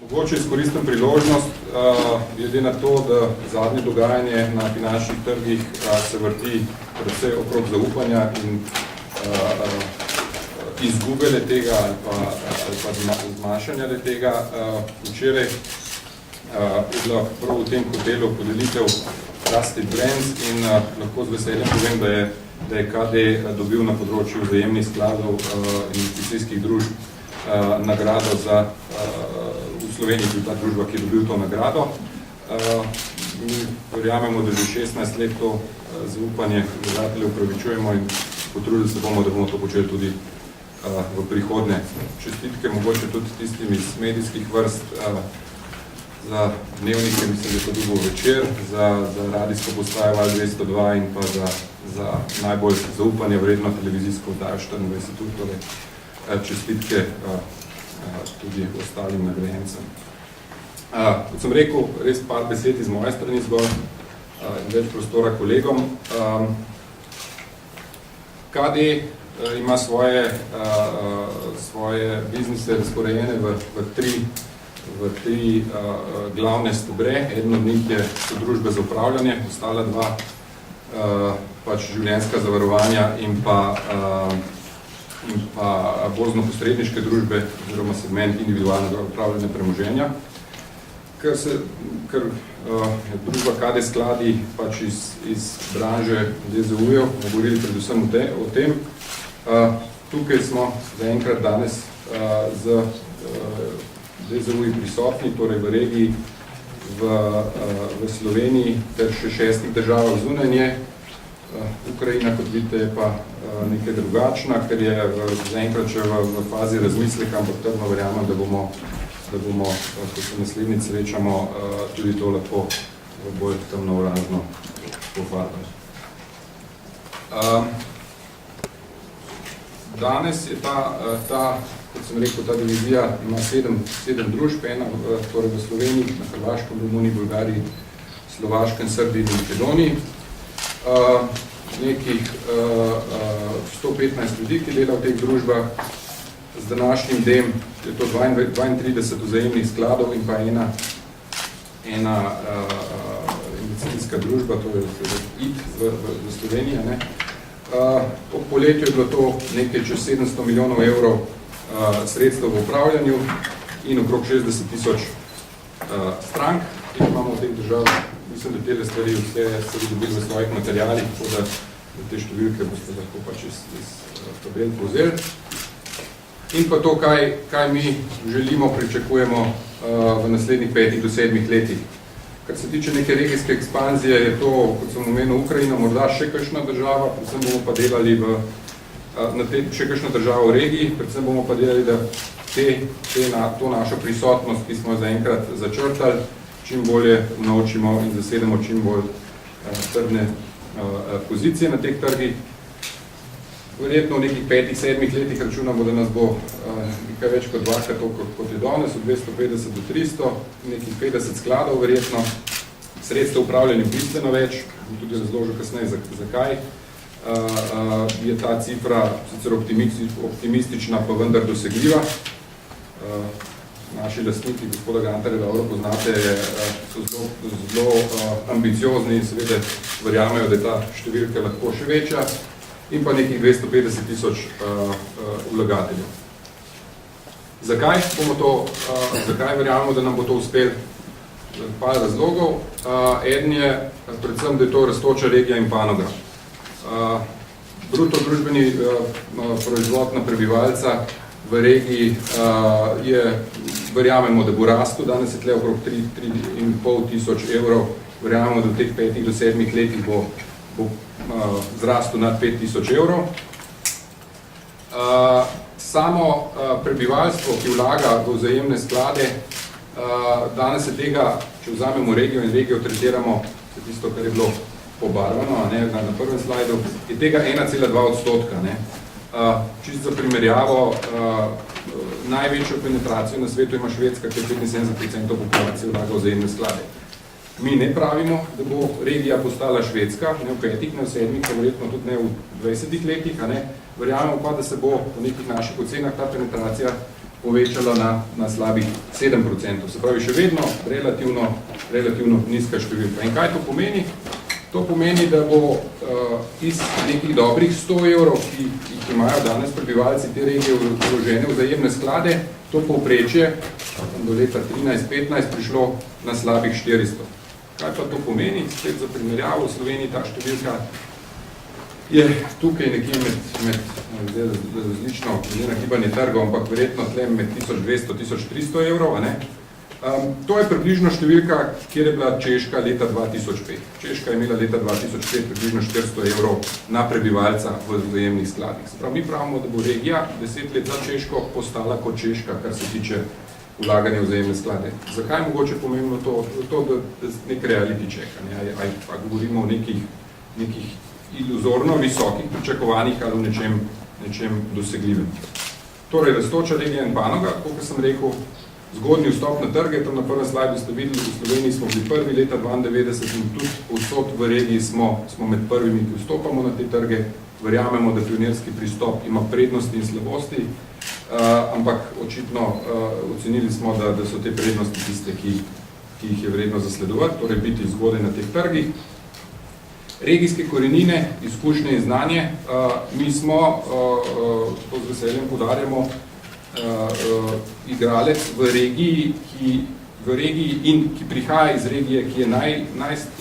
Mogoče izkoristim priložnost, glede na to, da zadnje dogajanje na finančnih trgih se vrti predvsej okrog zaupanja in izgube le tega ali pa zmanjšanja le tega. Včeraj je bila prav v tem hotelu podelitev Trusted Brands in lahko z veseljem povem, da je KD dobil na področju vzajemnih skladov in investicijskih družb nagrado za v Sloveniji tudi ta družba, ki je dobil to nagrado. Mi verjamemo, da že 16 let to zaupanje vlagateljev upravičujemo in potrudili se bomo, da bomo to počeli tudi v prihodnje. Čestitke mogoče tudi tistim iz medijskih vrst za dnevnike, mislim, da je to dobil večer, za radijsko postajo Val 202 in pa za najbolj zaupanje vredno televizijsko oddajo 24 ur, torej čestitke tudi ostalim nagrajencem. Kot sem rekel, res par besed iz moje strani zgolj in več prostora kolegom. KD ima svoje biznise razporejene v tri glavne stebre. Eden od njih so družbe za upravljanje, ostala dva pač življenjska zavarovanja in pa borzno-posredniške družbe oziroma segment individualnega upravljanja premoženja. Ker je družba KD Skladi pač iz branže DZU-jev, govorili predvsem o tem. Tukaj smo zaenkrat danes z DZU-ji prisotni, torej v regiji, v Sloveniji ter še 6 državah zunaj nje. Ukrajina, kot vidite, je pa nekaj drugačna, ker je zaenkrat še v fazi razmisleka, ampak trdno verjamem, da bomo, ko se naslednjič srečamo, tudi to lahko bolj temno-oranžno pofarbali. Danes je kot sem rekel, ta divizija ima 7 družb, ena torej v Sloveniji, na Hrvaškem, Romuniji, Bolgariji, Slovaškem, Srbiji in Makedoniji. Nekih 115 ljudi, ki dela v teh družbah. Z današnjim dnem je to 32 vzajemnih skladov in pa ena investicijska družba, to je IT v Sloveniji. Po poletju je bilo to nekaj čez 700 milijonov evrov sredstev v upravljanju in okrog 60 tisoč strank, ki imamo v teh državah. Mislim, da te stvari vse so dobili v svojih materialih, tako da te številke boste lahko pač iz tabel povzeli. In pa to, kaj mi želimo, pričakujemo v naslednjih 5 do 7 letih. Kar se tiče neke regijske ekspanzije, je to, kot sem omenil, Ukrajina, morda še kakšna država, predvsem bomo pa delali še kakšna država v regiji, predvsem bomo pa delali, da to našo prisotnost, ki smo zaenkrat začrtali, čim bolje naučimo in zasedemo čim bolj trdne pozicije na teh trgih. Verjetno v nekih 5-7 letih računamo, da nas bo nekaj več kot dvakrat toliko, kot je danes, od 250 do 300, nekih 50 skladov verjetno, sredstev upravljanja bistveno več, tudi razložil kasneje zakaj. Je ta cifra sicer optimistična, pa vendar dosegljiva. Naši lastniki, gospoda Gantarja, dobro poznate, so zelo ambiciozni in seveda verjamejo, da je ta številka lahko še večja, in pa nekih 250 tisoč vlagateljev. Zakaj verjamemo, da nam bo to uspel? Par razlogov. Eden je predvsem, da je to rastoča regija in panoga. Bruto družbeni proizvod na prebivalca v regiji verjamemo, da bo rastel, danes je tle okrog 3,5 tisoč evrov, verjamemo, da v teh 5 do 7 letih bo zrastel nad 5 tisoč evrov. Samo prebivalstvo, ki vlaga v vzajemne sklade, danes je tega, če vzamemo regijo in regijo tretiramo, tisto, kar je bilo pobarvano na prvem slajdu, je tega 1,2%. Čisto za primerjavo, največjo penetracijo na svetu ima Švedska, ki je 75% populacije vlaga v vzajemne sklade. Mi ne pravimo, da bo regija postala Švedska, ne v 5, ne v 7, pa verjetno tudi ne v 20 letih, verjamemo pa, da se bo v nekih naših ocenah ta penetracija povečala na slabih 7%. Se pravi, še vedno relativno nizka številka. In kaj to pomeni? To pomeni, da bo iz nekih dobrih 100 evrov, ki jih imajo danes prebivalci te regije vložene v vzajemne sklade, to povprečje do leta 13-15 prišlo na slabih 400. Kaj pa to pomeni? Spet za primerjavo, v Sloveniji ta številka je tukaj nekje med različno gibanje trgov, ampak verjetno tle med 1200-1300 evrov. To je približno številka, kjer je bila Češka leta 2005. Češka je imela leta 2005 približno 400 evrov na prebivalca v vzajemnih skladih. Se pravi, mi pravimo, da bo regija 10 let za Češko postala kot Češka, kar se tiče vlaganja v vzajemne sklade. Zakaj je mogoče pomembno to? To je nek reality check. Pa govorimo o nekih iluzorno visokih pričakovanjih ali o nečem dosegljivem. Torej, rastoča regija in panoga, kot sem rekel, zgodnji vstop na trge, tam na prvem slajdu ste videli, v Sloveniji smo bili prvi leta 92 in tudi povsod v regiji smo med prvimi, ki vstopamo na te trge. Verjamemo, da pionirski pristop ima prednosti in slabosti, ampak očitno ocenili smo, da so te prednosti tiste, ki jih je vredno zasledovati, torej biti zgodaj na teh trgih. Regijske korenine, izkušnje in znanje. Mi smo, to z veseljem poudarjamo, igralec v regiji in ki prihaja iz regije, ki ima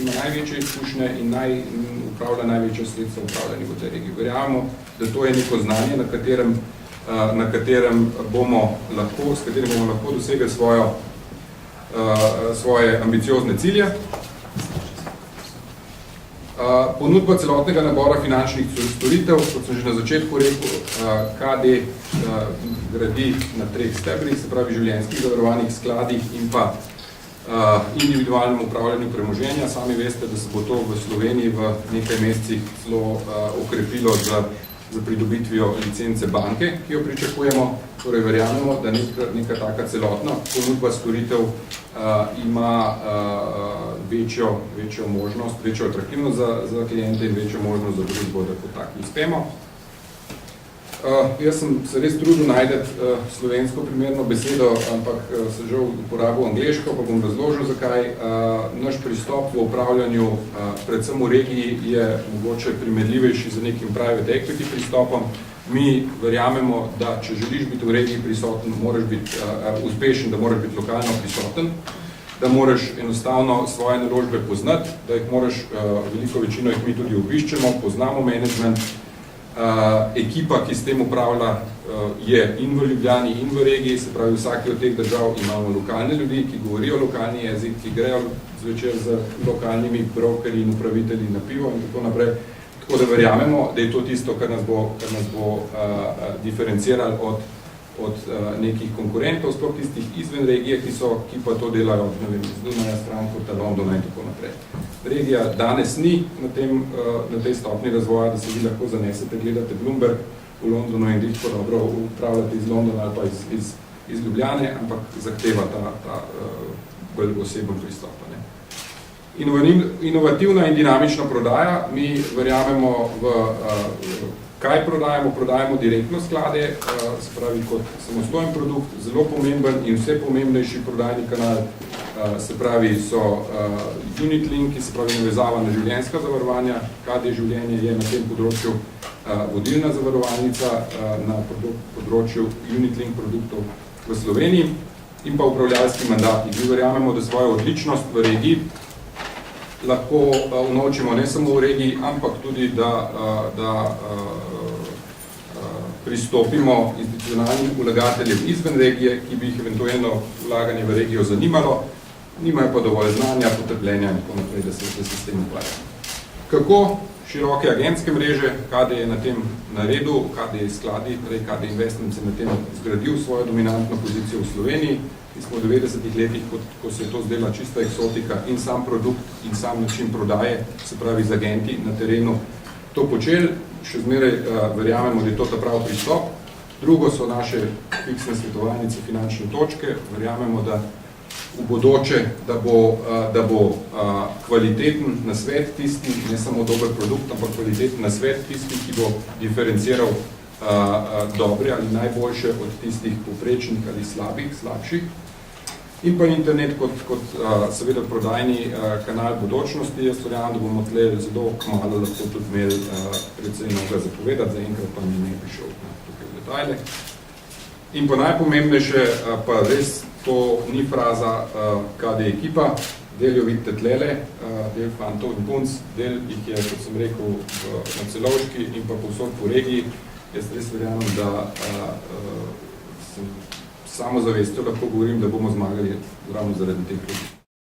največje izkušnje in upravlja največje sredstva upravljanja v tej regiji. Verjamemo, da to je neko znanje, na katerem bomo lahko dosegli svoje ambiciozne cilje. Ponudba celotnega nabora finančnih storitev, kot sem že na začetku rekel, KD gradi na 3 stebrih, se pravi življenjskih zavarovanih skladih in pa individualnem upravljanju premoženja. Sami veste, da se bo to v Sloveniji v nekaj mesecih celo okrepilo za pridobitvijo licence banke, ki jo pričakujemo. Torej verjamemo, da neka taka celotna ponudba storitev ima večjo možnost, večjo atraktivnost za klijente in večjo možnost za družbo, da kot taki uspemo. Jaz sem se res trudil najti slovensko primerno besedo, ampak se žal uporabil angleško, pa bom razložil, zakaj. Naš pristop v upravljanju, predvsem v regiji, je mogoče primerljivejši z nekim private equity pristopom. Mi verjamemo, da če želiš biti v regiji prisoten, moraš biti uspešen, da moraš biti lokalno prisoten, da moraš enostavno svoje naložbe poznati, da jih moraš, veliko večino jih mi tudi obiščemo, poznamo management. Ekipa, ki s tem upravlja, je in v Ljubljani, in v regiji, se pravi, vsaki od teh držav imamo lokalne ljudi, ki govorijo lokalni jezik, ki grejo zvečer z lokalnimi brokerji in upravitelji na pivo in tako naprej. Tako da verjamemo, da je to tisto, kar nas bo diferenciralo od nekih konkurentov, sploh tistih izven regije, ki pa to delajo, ne vem, iz Dunaja, Frankfurta, Londona in tako naprej. Regija danes ni na tej stopni razvoja, da se vi lahko zanesete, gledate Bloomberg v Londonu in tako dobro upravljate iz Londona ali pa iz Ljubljane, ampak zahteva ta bolj oseben pristop. Inovativna in dinamična prodaja. Mi verjamemo kaj prodajamo? Prodajamo direktno sklade, se pravi kot samostojen produkt, zelo pomemben in vse pomembnejši prodajni kanal, se pravi so unit linki, se pravi navezava na življenjska zavarovanja. KD življenje je na tem področju vodilna zavarovalnica na področju unit link produktov v Sloveniji in pa upravljalski mandati. Mi verjamemo, da svojo odličnost v regiji lahko unovčimo ne samo v regiji, ampak tudi, da pristopimo institucionalnim vlagateljem izven regije, ki bi jih eventualno vlaganje v regijo zanimalo, nimajo pa dovolj znanja, potrpljenja in tako naprej, da se s tem ukvarjajo. Kako široke agentske mreže, KD je na tem naredil, KD skladi, torej KD Investments je na tem zgradil svojo dominantno pozicijo v Sloveniji. Mi smo v 90-ih letih, ko se je to zdela čista eksotika in sam produkt in sam način prodaje, se pravi z agenti na terenu, to počeli. Še zmeraj verjamemo, da je to ta prav pristop. Drugo so naše fiksne svetovalnice, finančne točke. Verjamemo, da v bodoče, da bo kvaliteten nasvet tisti, ne samo dober produkt, ampak kvaliteten nasvet tisti, ki bo diferenciral dobre ali najboljše od tistih povprečnih ali slabših. In pa internet kot seveda prodajni kanal bodočnosti. Jaz verjamem, da bomo tle zelo kmalu lahko tudi imeli precej mnogo zapovedati, zaenkrat pa mi ne bi šel tukaj v detajle. In pa najpomembnejše, pa res to ni fraza KD ekipa, del jo vidite tlele, del fantov in punc, del jih je, kot sem rekel, na Celovški in pa povsod po regiji. Jaz res verjamem, da sem samozavestjo lahko govorim, da bomo zmagali ravno zaradi teh ljudi.